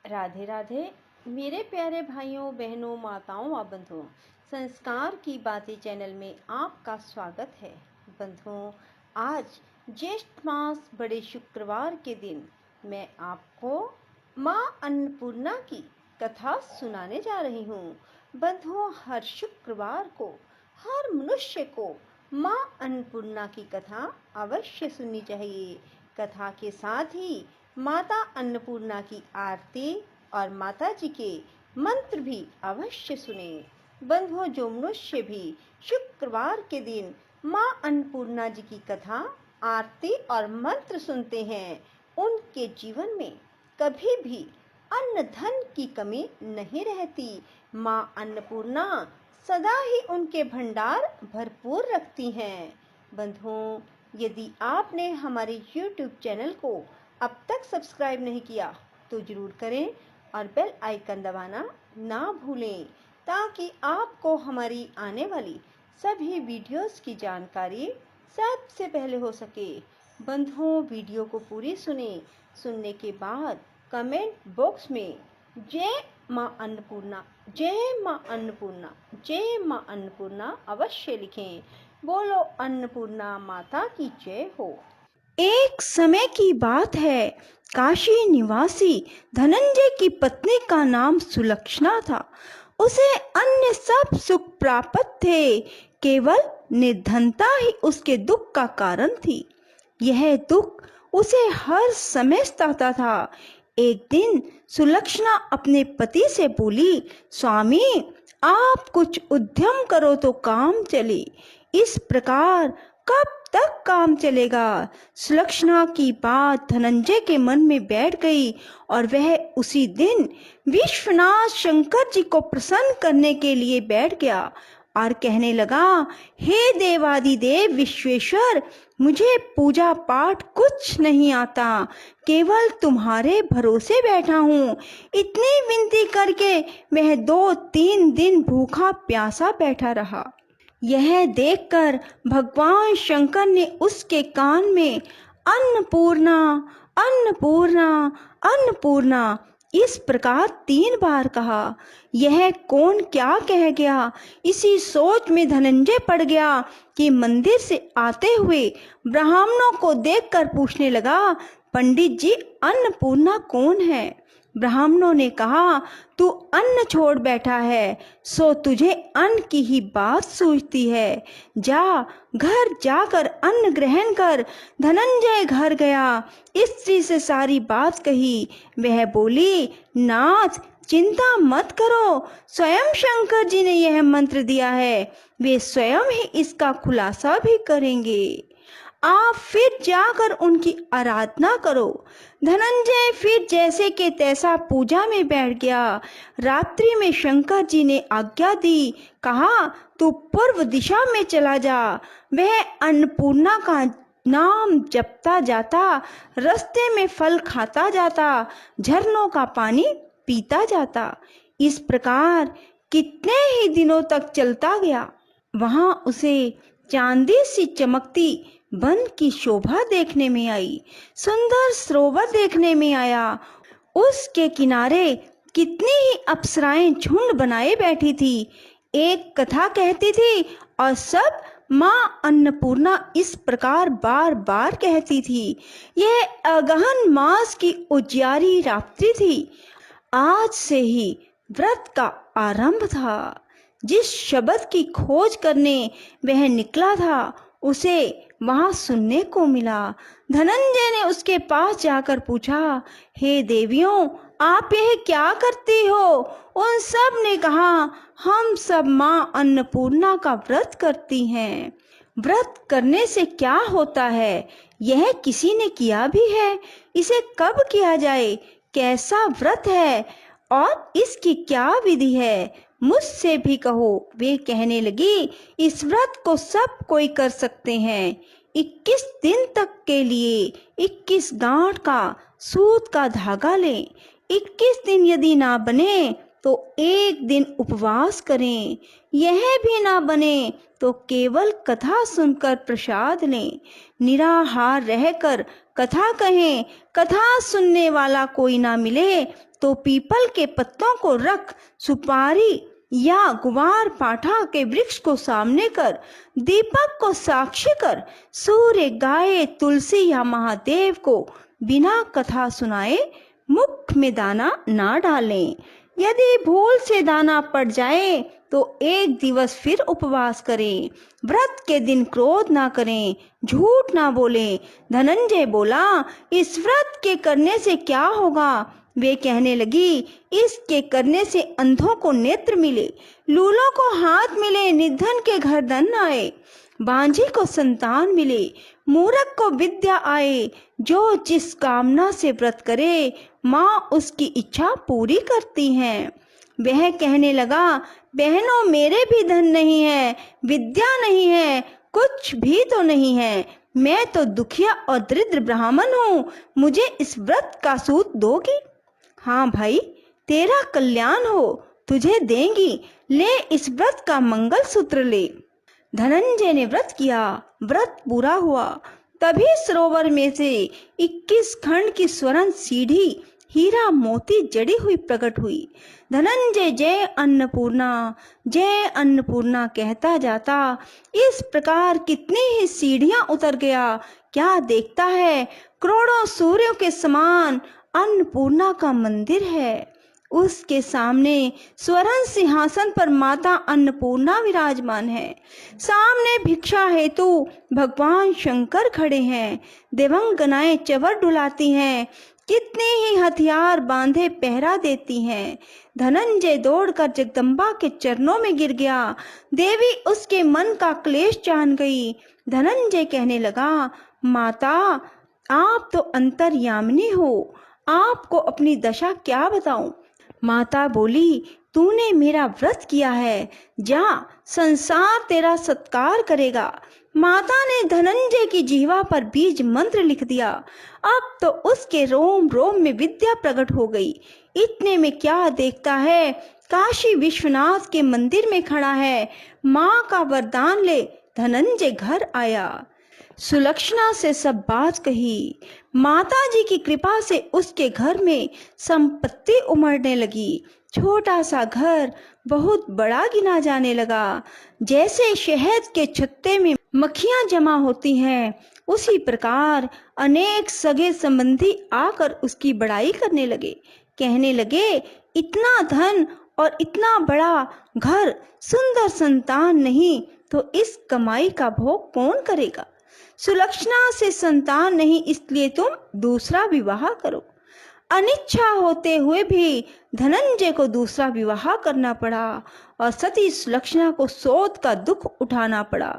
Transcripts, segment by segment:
राधे राधे मेरे प्यारे भाइयों बहनों माताओं व बंधुओं, संस्कार की बातें चैनल में आपका स्वागत है। बंधुओं, आज ज्येष्ठ मास बड़े शुक्रवार के दिन मैं आपको माँ अन्नपूर्णा की कथा सुनाने जा रही हूँ। बंधुओं, हर शुक्रवार को हर मनुष्य को माँ अन्नपूर्णा की कथा अवश्य सुननी चाहिए। कथा के साथ ही माता अन्नपूर्णा की आरती और माता जी के मंत्र भी अवश्य सुने। बंधुओं, जो मनुष्य भी शुक्रवार के दिन माँ अन्नपूर्णा जी की कथा, आरती और मंत्र सुनते हैं, उनके जीवन में कभी भी अन्न धन की कमी नहीं रहती। माँ अन्नपूर्णा सदा ही उनके भंडार भरपूर रखती हैं। बंधुओं, यदि आपने हमारे YouTube चैनल को अब तक सब्सक्राइब नहीं किया तो जरूर करें और बेल आइकन दबाना ना भूलें, ताकि आपको हमारी आने वाली सभी वीडियोस की जानकारी सबसे पहले हो सके। बंधुओं, वीडियो को पूरी सुनने के बाद कमेंट बॉक्स में जय माँ अन्नपूर्णा, जय माँ अन्नपूर्णा, जय माँ अन्नपूर्णा अवश्य लिखें। बोलो अन्नपूर्णा माता की जय हो। एक समय की बात है, काशी निवासी धनंजय की पत्नी का नाम सुलक्षणा था। उसे अन्य सब सुख प्राप्त थे, केवल निर्धनता ही उसके दुख का कारण थी। यह दुख उसे हर समय सताता था। एक दिन सुलक्षणा अपने पति से बोली, स्वामी, आप कुछ उद्यम करो तो काम चले। इस प्रकार कब तक काम चलेगा? सुलक्षणा की बात धनंजय के मन में बैठ गई और वह उसी दिन विश्वनाथ शंकर जी को प्रसन्न करने के लिए बैठ गया और कहने लगा, हे देवादिदेव विश्वेश्वर, मुझे पूजा पाठ कुछ नहीं आता, केवल तुम्हारे भरोसे बैठा हूँ। इतनी विनती करके वह 2-3 दिन भूखा प्यासा बैठा रहा। यह देखकर भगवान शंकर ने उसके कान में अन्नपूर्णा, अन्नपूर्णा, अन्नपूर्णा इस प्रकार 3 बार कहा। यह कौन क्या कह गया, इसी सोच में धनंजय पड़ गया कि मंदिर से आते हुए ब्राह्मणों को देखकर पूछने लगा, पंडित जी, अन्नपूर्णा कौन है? ब्राह्मणों ने कहा, तू अन्न छोड़ बैठा है, सो तुझे अन्न की ही बात सूझती है। जा, घर जाकर अन्न ग्रहण कर। धनंजय घर गया, स्त्री से सारी बात कही। वह बोली, नाथ, चिंता मत करो, स्वयं शंकर जी ने यह मंत्र दिया है, वे स्वयं ही इसका खुलासा भी करेंगे। आप फिर जाकर उनकी आराधना करो। धनंजय फिर जैसे के तैसा पूजा में बैठ गया। रात्रि में शंकर जी ने आज्ञा दी, कहा, तू पूर्व दिशा में चला जा। वह अन्नपूर्णा का नाम जपता जाता, रास्ते में फल खाता जाता, झरनों का पानी पीता जाता। इस प्रकार कितने ही दिनों तक चलता गया। वहां उसे चांदी सी चमकती वन की शोभा देखने में आई, सुंदर सरोवर देखने में आया। उसके किनारे कितनी ही अप्सराएं झुंड बनाए बैठी थी। एक कथा कहती थी और सब माँ अन्नपूर्णा इस प्रकार बार बार कहती थी। यह अगहन मास की उजियारी रात्रि थी। आज से ही व्रत का आरंभ था। जिस शब्द की खोज करने वह निकला था, उसे वहां सुनने को मिला। धनंजय ने उसके पास जाकर पूछा, हे देवियों, आप यह क्या करती हो? उन सब ने कहा, हम सब माँ अन्नपूर्णा का व्रत करती हैं। व्रत करने से क्या होता है? यह किसी ने किया भी है? इसे कब किया जाए? कैसा व्रत है और इसकी क्या विधि है? मुझसे भी कहो। वे कहने लगी, इस व्रत को सब कोई कर सकते हैं। 21 दिन तक के लिए 21 गांठ का सूत का धागा लें। 21 दिन यदि ना बने तो एक दिन उपवास करें, यह भी ना बने तो केवल कथा सुनकर प्रसाद लें, निराहार रहकर कथा कहें, कथा सुनने वाला कोई ना मिले तो पीपल के पत्तों को रख, सुपारी या गुवार पाठा के वृक्ष को सामने कर, दीपक को साक्षी कर, सूर्य, गाय, तुलसी या महादेव को बिना कथा सुनाए मुख में दाना ना डालें। यदि भूल से दाना पड़ जाए तो एक दिवस फिर उपवास करें। व्रत के दिन क्रोध ना करें, झूठ ना बोलें। धनंजय बोला, इस व्रत के करने से क्या होगा? वे कहने लगी, इसके करने से अंधों को नेत्र मिले, लूलों को हाथ मिले, निर्धन के घर धन आए, बांझी को संतान मिले, मूर्ख को विद्या आए। जो जिस कामना से व्रत करे माँ उसकी इच्छा पूरी करती हैं। वह कहने लगा, बहनों मेरे भी धन नहीं है, विद्या नहीं है, कुछ भी तो नहीं है। मैं तो दुखिया और दरिद्र ब्राह्मण हूँ, मुझे इस व्रत का सूत दोगी? हाँ भाई, तेरा कल्याण हो, तुझे देंगी, ले इस व्रत का मंगल सूत्र ले। धनंजय ने व्रत किया, व्रत पूरा हुआ। तभी सरोवर में से 21 खंड की स्वर्ण सीढ़ी हीरा मोती जड़ी हुई प्रकट हुई। धनंजय जय अन्नपूर्णा कहता जाता इस प्रकार कितनी ही सीढ़ियां उतर गया। क्या देखता है, करोड़ों सूर्यों के समान अन्नपूर्णा का मंदिर है। उसके सामने स्वर्ण सिंहासन पर माता अन्नपूर्णा विराजमान है। सामने भिक्षा हेतु भगवान शंकर खड़े हैं। देवंगनाएं चवर डुलाती हैं, कितने ही हथियार बांधे पहरा देती हैं। धनंजय दौड़कर जगदम्बा के चरणों में गिर गया। देवी उसके मन का क्लेश जान गई। धनंजय कहने लगा, माता आप तो अंतर्यामिनी हो, आपको अपनी दशा क्या बताऊं? माता बोली, तूने मेरा व्रत किया है, जा संसार तेरा सत्कार करेगा। माता ने धनंजय की जीवा पर बीज मंत्र लिख दिया। अब तो उसके रोम रोम में विद्या प्रकट हो गई। इतने में क्या देखता है, काशी विश्वनाथ के मंदिर में खड़ा है। माँ का वरदान ले धनंजय घर आया। सुलक्षणा से सब बात कही। माता जी की कृपा से उसके घर में संपत्ति उमड़ने लगी। छोटा सा घर बहुत बड़ा गिना जाने लगा। जैसे शहद के छत्ते में मक्खियां जमा होती हैं, उसी प्रकार अनेक सगे संबंधी आकर उसकी बड़ाई करने लगे। कहने लगे, इतना धन और इतना बड़ा घर, सुंदर संतान नहीं तो इस कमाई का भोग कौन करेगा? सुलक्षणा से संतान नहीं, इसलिए तुम दूसरा विवाह करो। अनिच्छा होते हुए भी धनंजय को दूसरा विवाह करना पड़ा और सती सुलक्षणा को शोध का दुख उठाना पड़ा।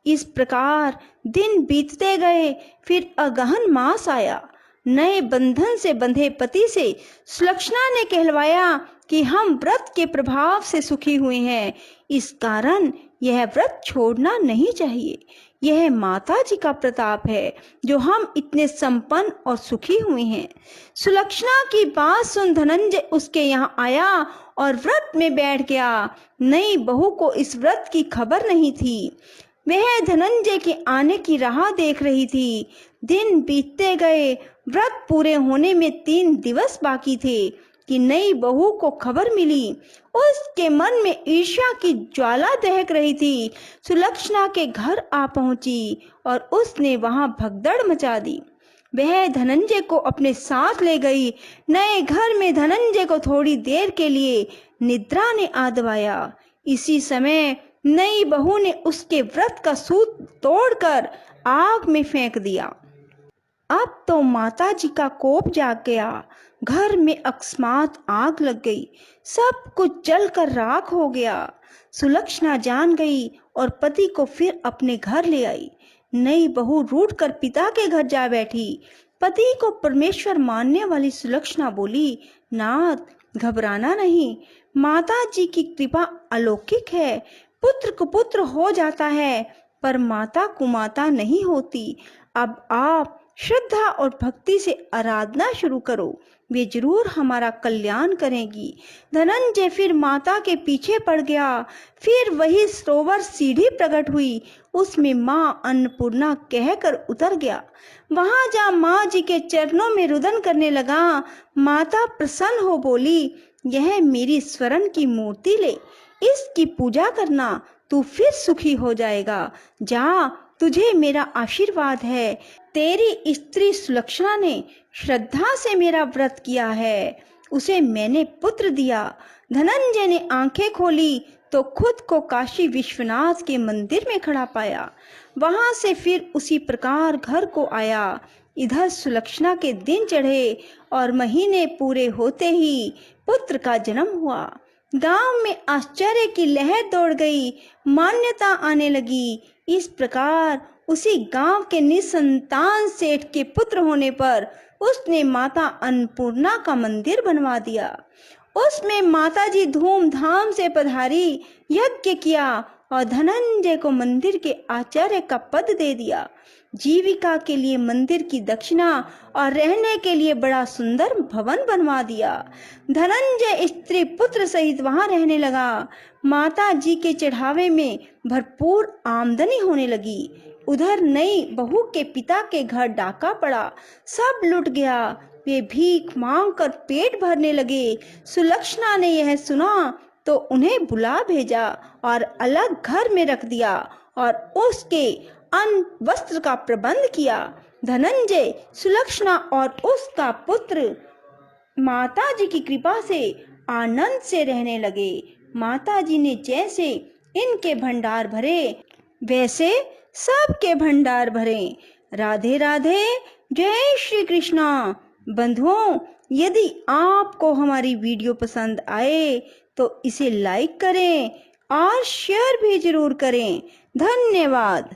इस प्रकार दिन बीतते गए। फिर अगहन मास आया। नए बंधन से बंधे पति से सुलक्षणा ने कहलवाया कि हम व्रत के प्रभाव से सुखी हुए हैं, इस कारण यह व्रत छोड़ना नहीं चाहिए। यह माता जी का प्रताप है जो हम इतने संपन्न और सुखी हुए हैं। सुलक्षणा की बात सुन धनंजय उसके यहाँ आया और व्रत में बैठ गया। नई बहू को इस व्रत की खबर नहीं थी। वह धनंजय के आने की राह देख रही थी। दिन बीतते गए। व्रत पूरे होने में 3 दिवस बाकी थे कि नई बहू को खबर मिली। उसके मन में ईर्ष्या की ज्वाला दहक रही थी। सुलक्षणा के घर आ पहुंची और उसने वहां भगदड़ मचा दी। वह धनंजय को अपने साथ ले गई। नए घर में धनंजय को थोड़ी देर के लिए निद्रा ने आ दबाया। इसी समय नई बहू ने उसके व्रत का सूत तोड़कर आग में फेंक दिया। अब तो माता जी का कोप जाग गया। घर में अकस्मात आग लग गई। सब कुछ जलकर राख हो गया। सुलक्षणा जान गई और पति को फिर अपने घर ले आई। नई बहू रूठकर पिता के घर जा बैठी। पति को परमेश्वर मानने वाली सुलक्षणा बोली, नाथ घबराना नहीं, माता जी की कृपा अलौकिक है। पुत्र कुपुत्र हो जाता है पर माता कुमाता नहीं होती। अब आप श्रद्धा और भक्ति से आराधना शुरू करो, वे जरूर हमारा कल्याण करेंगी। धनंजय फिर माता के पीछे पड़ गया। फिर वही सरोवर सीढ़ी प्रकट हुई, उसमें माँ अन्नपूर्णा कहकर उतर गया। वहां जा माँ जी के चरणों में रुदन करने लगा। माता प्रसन्न हो बोली, यह मेरी स्वर्ण की मूर्ति ले, इसकी पूजा करना, तू फिर सुखी हो जाएगा। जा, तुझे मेरा आशीर्वाद है। तेरी स्त्री सुलक्षणा ने श्रद्धा से मेरा व्रत किया है, उसे मैंने पुत्र दिया। धनंजय ने आंखें खोली तो खुद को काशी विश्वनाथ के मंदिर में खड़ा पाया। वहां से फिर उसी प्रकार घर को आया। इधर सुलक्षणा के दिन चढ़े और महीने पूरे होते ही पुत्र का जन्म हुआ। गांव में आश्चर्य की लहर दौड़ गई, मान्यता आने लगी। इस प्रकार उसी गांव के निसंतान सेठ के पुत्र होने पर उसने माता अन्नपूर्णा का मंदिर बनवा दिया। उसमें माताजी धूमधाम से पधारी, यज्ञ किया और धनंजय को मंदिर के आचार्य का पद दे दिया। जीविका के लिए मंदिर की दक्षिणा और रहने के लिए बड़ा सुंदर भवन बनवा दिया। धनंजय स्त्री पुत्र सहित वहां रहने लगा। माता जी के चढ़ावे में भरपूर आमदनी होने लगी। उधर नई बहू के पिता के घर डाका पड़ा, सब लुट गया। वे भीख मांगकर पेट भरने लगे। सुलक्षणा ने यह सुना तो उन्हें बुला भेजा और अलग घर में रख दिया और उसके अन्न वस्त्र का प्रबंध किया। धनंजय, सुलक्षणा और उसका पुत्र माता जी की कृपा से आनंद से रहने लगे। माता जी ने जैसे इनके भंडार भरे, वैसे सबके भंडार भरे। राधे राधे, जय श्री कृष्णा। बंधुओं, यदि आपको हमारी वीडियो पसंद आए तो इसे लाइक करें और शेयर भी जरूर करें। धन्यवाद।